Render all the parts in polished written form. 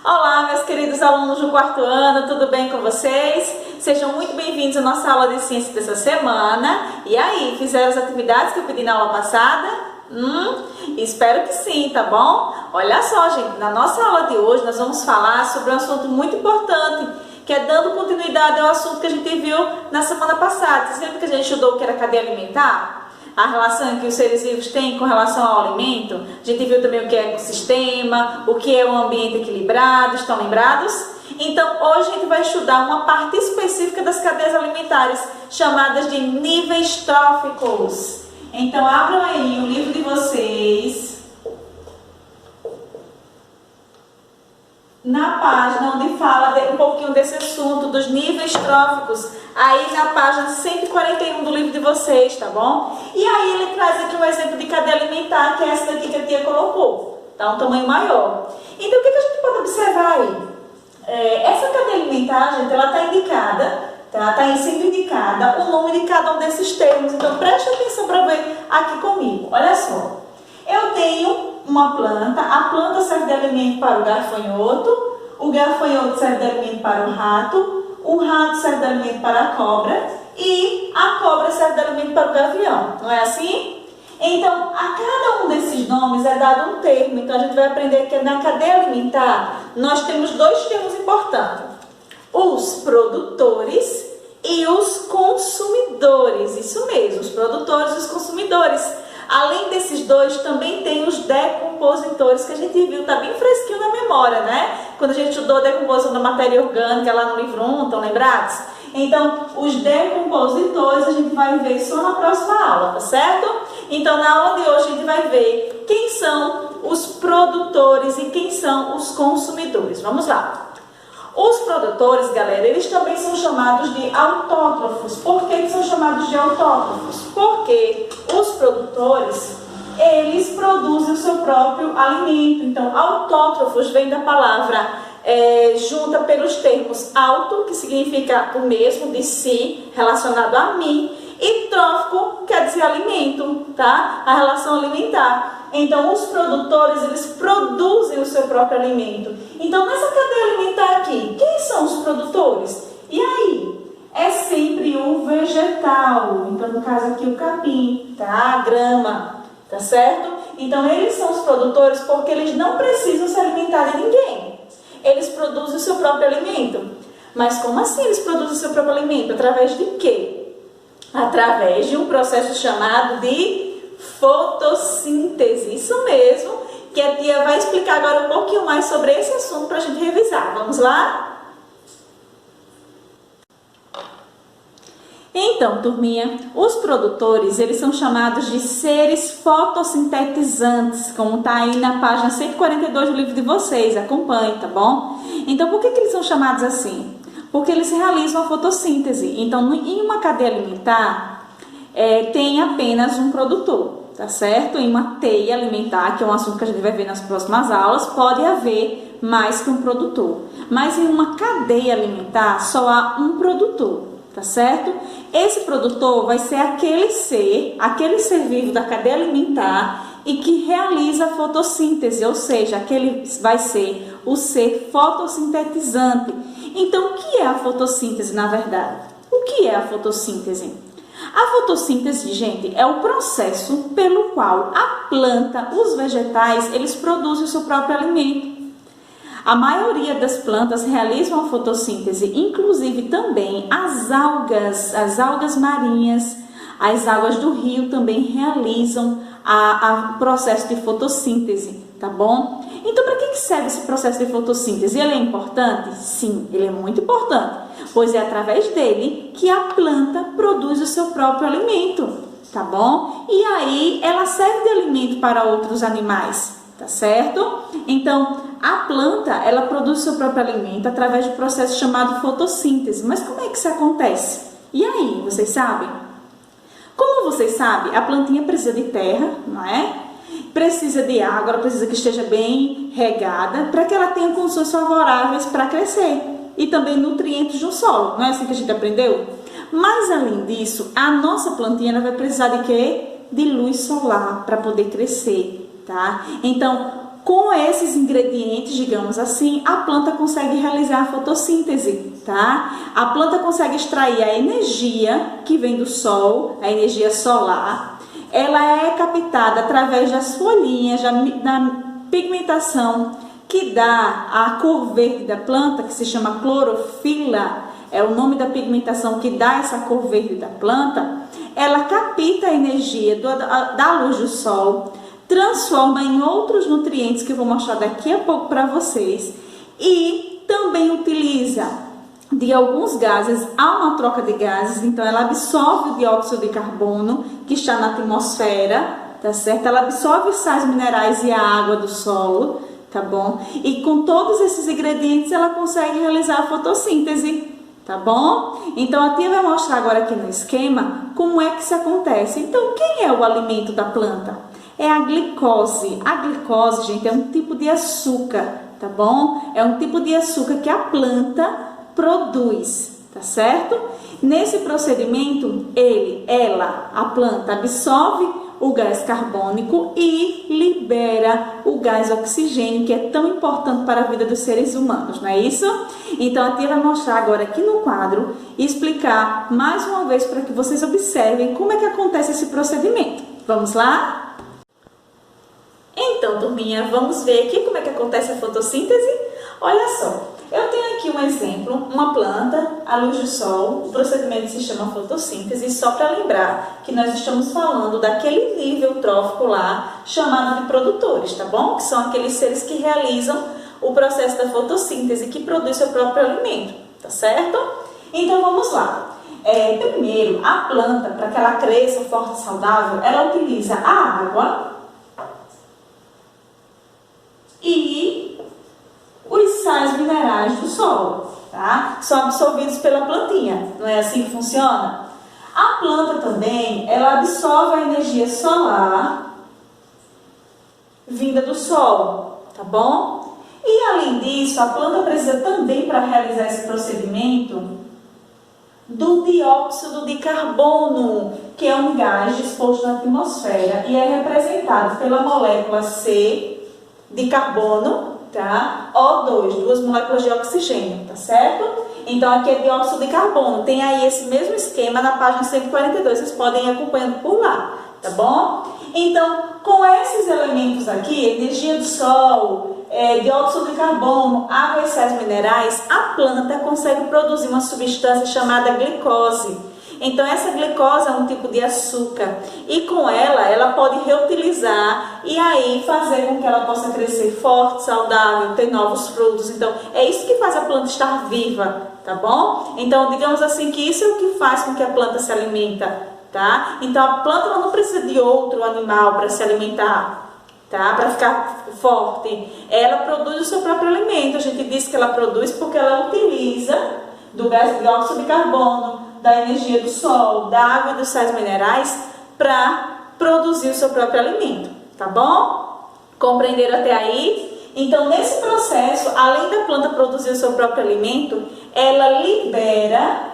Olá, meus queridos alunos do quarto ano, tudo bem com vocês? Sejam muito bem-vindos à nossa aula de ciência dessa semana. E aí, fizeram as atividades que eu pedi na aula passada? Espero que sim, tá bom? Olha só, gente, na nossa aula de hoje nós vamos falar sobre um assunto muito importante, que é dando continuidade ao assunto que a gente viu na semana passada. Vocês lembram que a gente estudou o que era cadeia alimentar? A relação que os seres vivos têm com relação ao alimento. A gente viu também o que é ecossistema, o que é um ambiente equilibrado, estão lembrados? Então, hoje a gente vai estudar uma parte específica das cadeias alimentares, chamadas de níveis tróficos. Então, abram aí o livro de vocês, na página onde fala um pouquinho desse assunto, dos níveis tróficos, aí na página 141 do livro de vocês, tá bom? E aí ele traz aqui um exemplo de cadeia alimentar, que é essa daqui que a tia colocou, tá? Um tamanho maior. Então, o que a gente pode observar aí? Essa cadeia alimentar, gente, ela está indicada, tá? Está sendo indicada o nome de cada um desses termos. Então, preste atenção para ver aqui comigo. Olha só. Eu tenho uma planta, a planta serve de alimento para o gafanhoto serve de alimento para o rato serve de alimento para a cobra e a cobra serve de alimento para o gavião. Não é assim? Então, a cada um desses nomes é dado um termo. Então, a gente vai aprender que na cadeia alimentar nós temos dois termos importantes: os produtores e os consumidores. Isso mesmo, os produtores e os consumidores. Além desses dois, também tem os decompositores, que a gente viu, tá bem fresquinho na memória, né? Quando a gente estudou a decomposição da matéria orgânica lá no livro 1, estão lembrados? Então, os decompositores a gente vai ver só na próxima aula, tá certo? Então, na aula de hoje a gente vai ver quem são os produtores e quem são os consumidores. Vamos lá. Os produtores, galera, eles também são chamados de autótrofos. Por que são chamados de autótrofos? Porque os produtores, eles produzem o seu próprio alimento. Então, autótrofos vem da palavra junta pelos termos auto, que significa o mesmo, de si, relacionado a mim, e trófico, quer dizer alimento, tá? A relação alimentar. Então, os produtores, eles produzem o seu próprio alimento. Então, nessa cadeia alimentar aqui, quem são os produtores? E aí? É sempre o vegetal. Então, no caso aqui, o capim, tá? A grama, tá certo? Então, eles são os produtores porque eles não precisam se alimentar de ninguém. Eles produzem o seu próprio alimento. Mas como assim eles produzem o seu próprio alimento? Através de quê? Através de um processo chamado de fotossíntese. Isso mesmo, que a tia vai explicar agora um pouquinho mais sobre esse assunto para a gente revisar. Vamos lá? Então, turminha, os produtores, eles são chamados de seres fotossintetizantes, como está aí na página 142 do livro de vocês. Acompanhe, tá bom? Então, por que eles são chamados assim? Porque eles realizam a fotossíntese. Então, em uma cadeia alimentar, tem apenas um produtor, tá certo? Em uma teia alimentar, que é um assunto que a gente vai ver nas próximas aulas, pode haver mais que um produtor. Mas em uma cadeia alimentar, só há um produtor, tá certo? Esse produtor vai ser aquele ser vivo da cadeia alimentar e que realiza a fotossíntese, ou seja, aquele vai ser o ser fotossintetizante. Então, o que é a fotossíntese, na verdade? O que é a fotossíntese? A fotossíntese, gente, é o processo pelo qual a planta, os vegetais, eles produzem o seu próprio alimento. A maioria das plantas realizam a fotossíntese, inclusive também as algas marinhas, as águas do rio também realizam o processo de fotossíntese, tá bom? Então, para que serve esse processo de fotossíntese? Ele é importante? Sim, ele é muito importante, pois é através dele que a planta produz o seu próprio alimento, tá bom? E aí, ela serve de alimento para outros animais, tá certo? Então, a planta, ela produz o seu próprio alimento através do processo chamado fotossíntese. Mas como é que isso acontece? E aí, vocês sabem? Como vocês sabem, a plantinha precisa de terra, não é? Precisa de água, ela precisa que esteja bem regada para que ela tenha condições favoráveis para crescer. E também nutrientes do solo, não é assim que a gente aprendeu? Mas além disso, a nossa plantinha ela vai precisar de quê? De luz solar para poder crescer, tá? Então, com esses ingredientes, digamos assim, a planta consegue realizar a fotossíntese, tá? A planta consegue extrair a energia que vem do sol, a energia solar. Ela é captada através das folhinhas, da pigmentação que dá a cor verde da planta, que se chama clorofila, é o nome da pigmentação que dá essa cor verde da planta. Ela capta a energia da luz do sol, transforma em outros nutrientes que eu vou mostrar daqui a pouco para vocês, e também utiliza de alguns gases. Há uma troca de gases, então ela absorve o dióxido de carbono que está na atmosfera, tá certo? Ela absorve os sais minerais e a água do solo, tá bom? E com todos esses ingredientes ela consegue realizar a fotossíntese, tá bom? Então a tia vai mostrar agora aqui no esquema como é que isso acontece. Então quem é o alimento da planta? É a glicose. A glicose, gente, é um tipo de açúcar, tá bom? É um tipo de açúcar que a planta produz, tá certo? Nesse procedimento, a planta absorve o gás carbônico e libera o gás oxigênio, que é tão importante para a vida dos seres humanos, não é isso? Então a tia vai mostrar agora aqui no quadro e explicar mais uma vez para que vocês observem como é que acontece esse procedimento. Vamos lá? Então, turminha, vamos ver aqui como é que acontece a fotossíntese? Olha só, eu tenho aqui um exemplo, uma planta, à luz do sol, o procedimento se chama fotossíntese, só para lembrar que nós estamos falando daquele nível trófico lá, chamado de produtores, tá bom? Que são aqueles seres que realizam o processo da fotossíntese, que produz seu próprio alimento, tá certo? Então, vamos lá. Primeiro, a planta, para que ela cresça forte e saudável, ela utiliza a água e os sais minerais do solo, tá? São absorvidos pela plantinha, não é assim que funciona? A planta também, ela absorve a energia solar vinda do solo, tá bom? E além disso, a planta precisa também, para realizar esse procedimento, do dióxido de carbono, que é um gás disposto na atmosfera e é representado pela molécula C de carbono, tá? O2, duas moléculas de oxigênio, tá certo? Então aqui é dióxido de carbono, tem aí esse mesmo esquema na página 142, vocês podem ir acompanhando por lá, tá bom? Então, com esses elementos aqui, energia do sol, dióxido de carbono, água e sais minerais, a planta consegue produzir uma substância chamada glicose. Então, essa glicose é um tipo de açúcar e com ela pode reutilizar e aí fazer com que ela possa crescer forte, saudável, ter novos frutos. Então, é isso que faz a planta estar viva, tá bom? Então, digamos assim que isso é o que faz com que a planta se alimenta, tá? Então, a planta ela não precisa de outro animal para se alimentar, tá? Para ficar forte. Ela produz o seu próprio alimento. A gente diz que ela produz porque ela utiliza do gás de dióxido de carbono, da energia do sol, da água e dos sais minerais para produzir o seu próprio alimento, tá bom? Compreenderam até aí? Então, nesse processo, além da planta produzir o seu próprio alimento, ela libera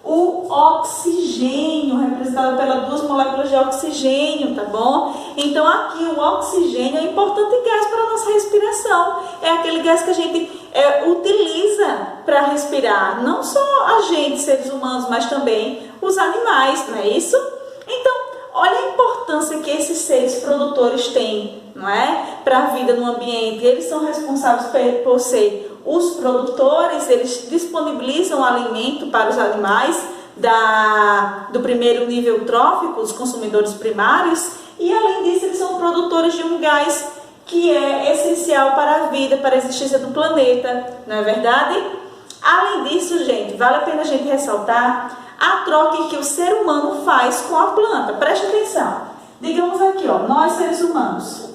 o oxigênio, representado pelas duas moléculas de oxigênio, tá bom? Então, aqui o oxigênio é um importante gás para a nossa respiração. É aquele gás que a gente utiliza para respirar. Não só a gente, seres humanos, mas também os animais, não é isso? Então, olha a importância que esses seres produtores têm, não é? Para a vida no ambiente. Eles são responsáveis por ser os produtores, eles disponibilizam alimento para os animais do primeiro nível trófico, os consumidores primários, e além disso eles são produtores de um gás que é essencial para a vida, para a existência do planeta, não é verdade? Além disso, gente, vale a pena a gente ressaltar a troca que o ser humano faz com a planta. Preste atenção. Digamos aqui, ó, nós seres humanos,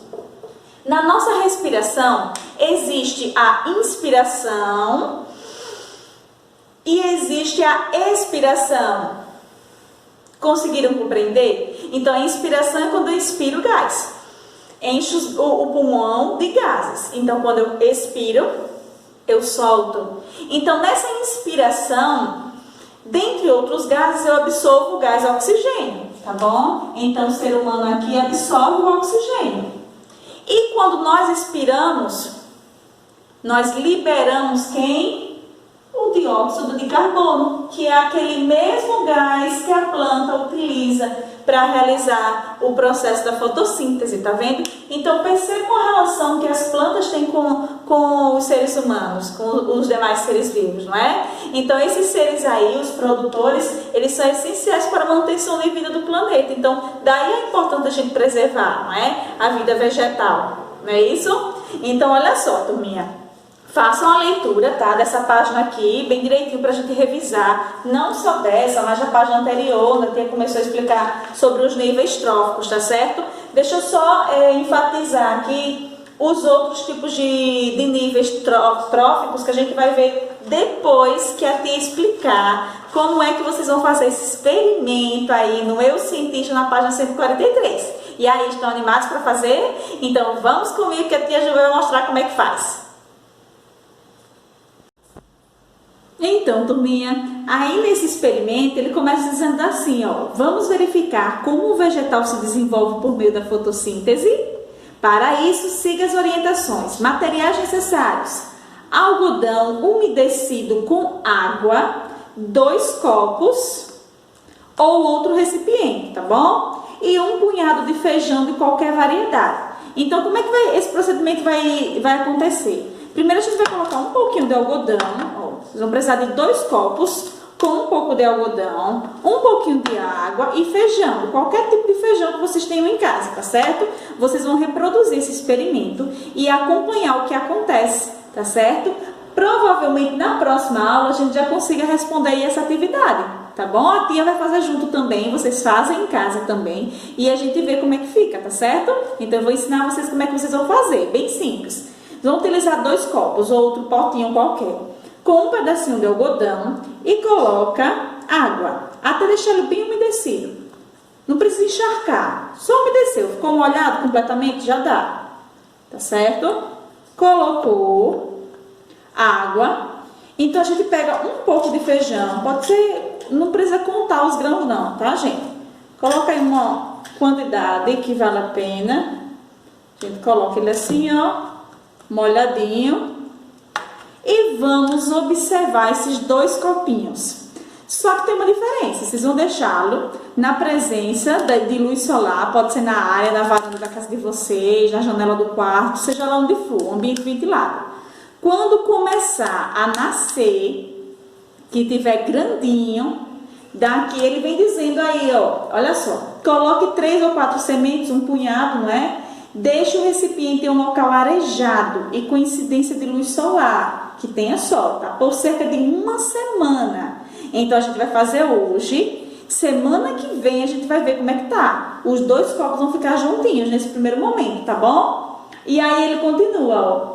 na nossa respiração existe a inspiração e existe a expiração. Conseguiram compreender? Então, a inspiração é quando eu expiro gás. Enche o pulmão de gases. Então, quando eu expiro, eu solto. Então, nessa inspiração, dentre outros gases, eu absorvo o gás oxigênio. tá bom? Então o ser humano aqui absorve o oxigênio. E quando nós expiramos, nós liberamos quem? O dióxido de carbono, que é aquele mesmo gás que a planta utiliza para realizar o processo da fotossíntese, tá vendo? Então percebam a relação que as plantas têm com os seres humanos, com os demais seres vivos, não é? Então esses seres aí, os produtores, eles são essenciais para a manutenção da vida do planeta. Então daí é importante a gente preservar, não é? A vida vegetal, não é isso? Então olha só, turminha. Façam a leitura, tá, dessa página aqui, bem direitinho para a gente revisar, não só dessa, mas da página anterior, né, que começou a explicar sobre os níveis tróficos, tá certo? Deixa eu só enfatizar aqui os outros tipos de níveis tróficos que a gente vai ver depois que a tia explicar como é que vocês vão fazer esse experimento aí no Eu Cientista na página 143. E aí, estão animados para fazer? Então vamos comigo que a tia já vai mostrar como é que faz. Então, turminha, aí nesse experimento ele começa dizendo assim, ó, vamos verificar como o vegetal se desenvolve por meio da fotossíntese. Para isso, siga as orientações. Materiais necessários: algodão umedecido com água, 2 copos ou outro recipiente, tá bom? E um punhado de feijão de qualquer variedade. Então, como é que esse procedimento vai acontecer? Primeiro a gente vai colocar um pouquinho de algodão, ó, vocês vão precisar de 2 copos com um pouco de algodão, um pouquinho de água e feijão, qualquer tipo de feijão que vocês tenham em casa, tá certo? Vocês vão reproduzir esse experimento e acompanhar o que acontece, tá certo? Provavelmente na próxima aula a gente já consiga responder aí essa atividade, tá bom? A tia vai fazer junto também, vocês fazem em casa também e a gente vê como é que fica, tá certo? Então eu vou ensinar vocês como é que vocês vão fazer, bem simples. Vão utilizar 2 copos ou outro potinho qualquer, com um pedacinho de algodão e coloca água, até deixar ele bem umedecido. Não precisa encharcar, só umedeceu, ficou molhado completamente, já dá, tá certo? Colocou água, então a gente pega um pouco de feijão, pode ser, não precisa contar os grãos não, tá gente? Coloca aí uma quantidade que vale a pena, a gente coloca ele assim, ó, molhadinho, e vamos observar esses 2 copinhos. Só que tem uma diferença, vocês vão deixá-lo na presença de luz solar, pode ser na área, na varanda da casa de vocês, na janela do quarto, seja lá onde for, um ambiente ventilado. Quando começar a nascer, que tiver grandinho, daqui ele vem dizendo aí, ó, olha só, coloque 3 ou 4 sementes, um punhado, não é? Deixe o recipiente em um local arejado e com incidência de luz solar, que tenha sol, tá? Por cerca de 1 semana. Então, a gente vai fazer hoje. Semana que vem, a gente vai ver como é que tá. Os 2 copos vão ficar juntinhos nesse primeiro momento, tá bom? E aí, ele continua, ó.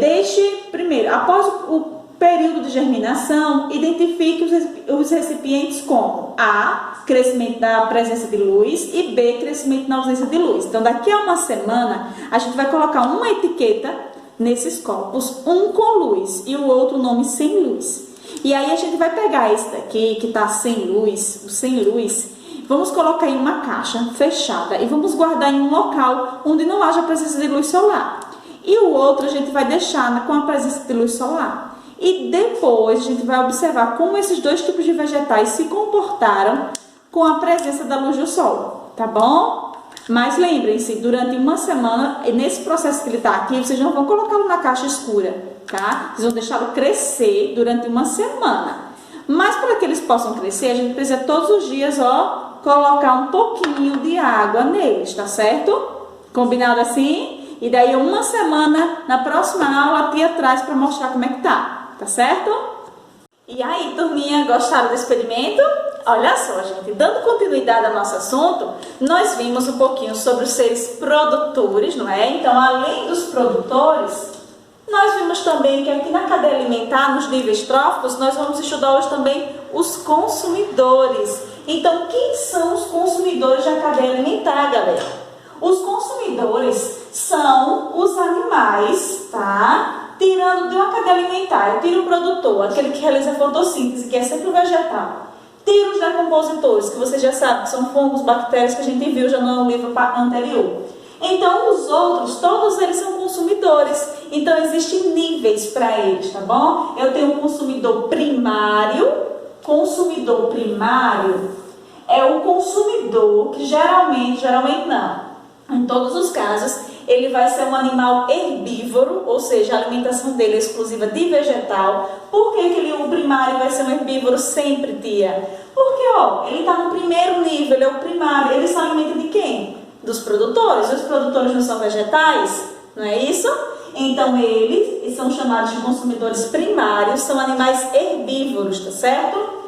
Deixe, primeiro, após o período de germinação, identifique os recipientes como A, crescimento da presença de luz, e B, crescimento na ausência de luz. Então, daqui a 1 semana, a gente vai colocar uma etiqueta nesses copos, um com luz e o outro nome sem luz. E aí, a gente vai pegar esse daqui, que está sem luz, o sem luz, vamos colocar em uma caixa fechada e vamos guardar em um local onde não haja presença de luz solar. E o outro a gente vai deixar com a presença de luz solar. E depois a gente vai observar como esses 2 tipos de vegetais se comportaram com a presença da luz do sol, tá bom? Mas lembrem-se, durante 1 semana, nesse processo que ele está aqui, vocês não vão colocá-lo na caixa escura, tá? Vocês vão deixá-lo crescer durante 1 semana. Mas para que eles possam crescer, a gente precisa todos os dias, ó, colocar um pouquinho de água neles, tá certo? Combinado assim? E daí 1 semana, na próxima aula, a tia traz para mostrar como é que tá. Tá certo? E aí, turminha, gostaram do experimento? Olha só, gente, dando continuidade ao nosso assunto, nós vimos um pouquinho sobre os seres produtores, não é? Então, além dos produtores, nós vimos também que aqui na cadeia alimentar, nos níveis tróficos, nós vamos estudar hoje também os consumidores. Então, quem são os consumidores da cadeia alimentar, galera? Os consumidores são os animais, tá? Tirando de uma cadeia alimentar, eu tiro o produtor, aquele que realiza a fotossíntese, que é sempre o vegetal. Tira os decompositores, que você já sabe que são fungos, bactérias, que a gente viu já no livro anterior. Então, os outros, todos eles são consumidores. Então, existem níveis para eles, tá bom? Eu tenho um consumidor primário. Consumidor primário é o consumidor que geralmente não, em todos os casos, ele vai ser um animal herbívoro, ou seja, a alimentação dele é exclusiva de vegetal. Por que o primário vai ser um herbívoro sempre, tia? Porque, ó, ele está no primeiro nível, ele é o primário, ele se alimenta de quem? Dos produtores. Os produtores não são vegetais, não é isso? Então, eles são chamados de consumidores primários, são animais herbívoros, tá certo?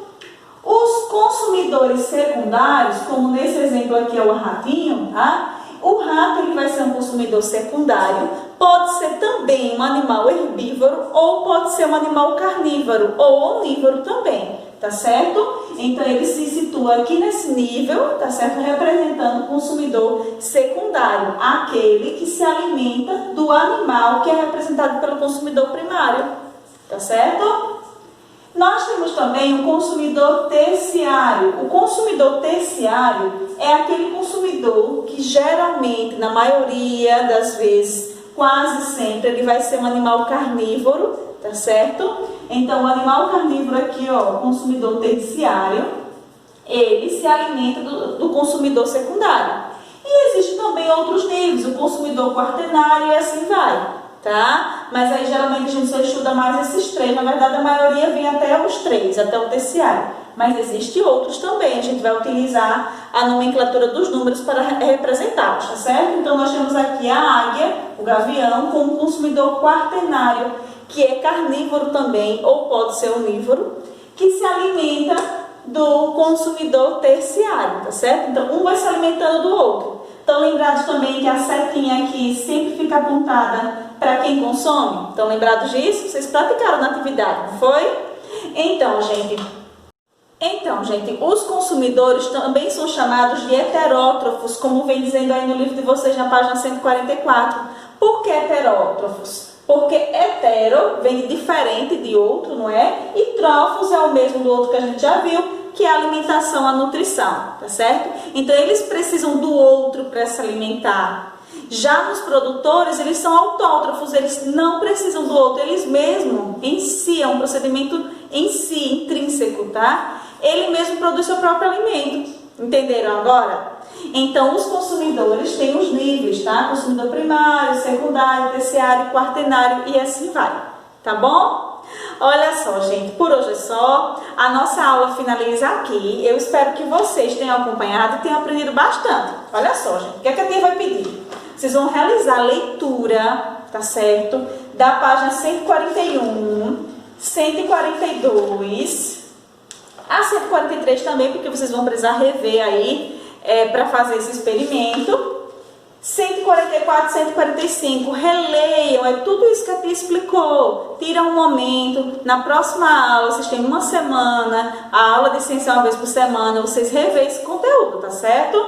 Os consumidores secundários, como nesse exemplo aqui é o ratinho, tá? O rato ele vai ser um consumidor secundário, pode ser também um animal herbívoro ou pode ser um animal carnívoro ou onívoro também, tá certo? Então ele se situa aqui nesse nível, tá certo? Representando o consumidor secundário, aquele que se alimenta do animal que é representado pelo consumidor primário, tá certo? Nós temos também o consumidor terciário. O consumidor terciário é aquele consumidor que geralmente, na maioria das vezes, quase sempre, ele vai ser um animal carnívoro, tá certo? Então, o animal carnívoro aqui, ó, consumidor terciário, ele se alimenta do consumidor secundário. E existem também outros níveis, o consumidor quaternário e assim vai. Tá? Mas aí geralmente a gente só estuda mais esses três, na verdade a maioria vem até os três, até o terciário. Mas existem outros também, a gente vai utilizar a nomenclatura dos números para representá-los, tá certo? Então nós temos aqui a águia, o gavião, como consumidor quaternário, que é carnívoro também, ou pode ser onívoro, que se alimenta do consumidor terciário, tá certo? Então um vai se alimentando do outro. Estão lembrados também que a setinha aqui sempre fica apontada para quem consome? Estão lembrados disso? Vocês praticaram na atividade, não foi? Então, gente, os consumidores também são chamados de heterótrofos, como vem dizendo aí no livro de vocês na página 144. Por que heterótrofos? Porque hetero vem de diferente de outro, não é? E trófos é o mesmo do outro que a gente já viu, que é a alimentação, a nutrição, tá certo? Então, eles precisam do outro para se alimentar. Já nos produtores, eles são autótrofos, eles não precisam do outro, eles mesmos, em si, é um procedimento em si, intrínseco, tá? Ele mesmo produz seu próprio alimento, entenderam agora? Então, os consumidores têm os níveis, tá? Consumidor primário, secundário, terciário, quaternário e assim vai, tá bom? Olha só, gente, por hoje é só. A nossa aula finaliza aqui. Eu espero que vocês tenham acompanhado e tenham aprendido bastante. Olha só, gente, o que a tia vai pedir? Vocês vão realizar a leitura, tá certo? Da página 141, 142, a 143 também, porque vocês vão precisar rever aí para fazer esse experimento. 144, 145, releiam, é tudo isso que a tia explicou. Tira um momento, na próxima aula, vocês têm uma semana, a aula de ciência uma vez por semana, vocês revêem esse conteúdo, tá certo?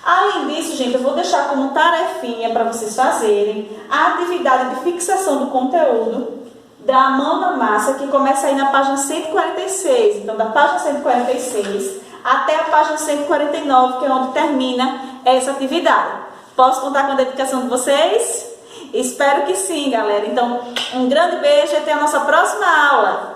Além disso, gente, eu vou deixar como tarefinha para vocês fazerem a atividade de fixação do conteúdo da mão na massa, que começa aí na página 146. Então, da página 146 até a página 149, que é onde termina essa atividade. Posso contar com a dedicação de vocês? Espero que sim, galera. Então, um grande beijo e até a nossa próxima aula.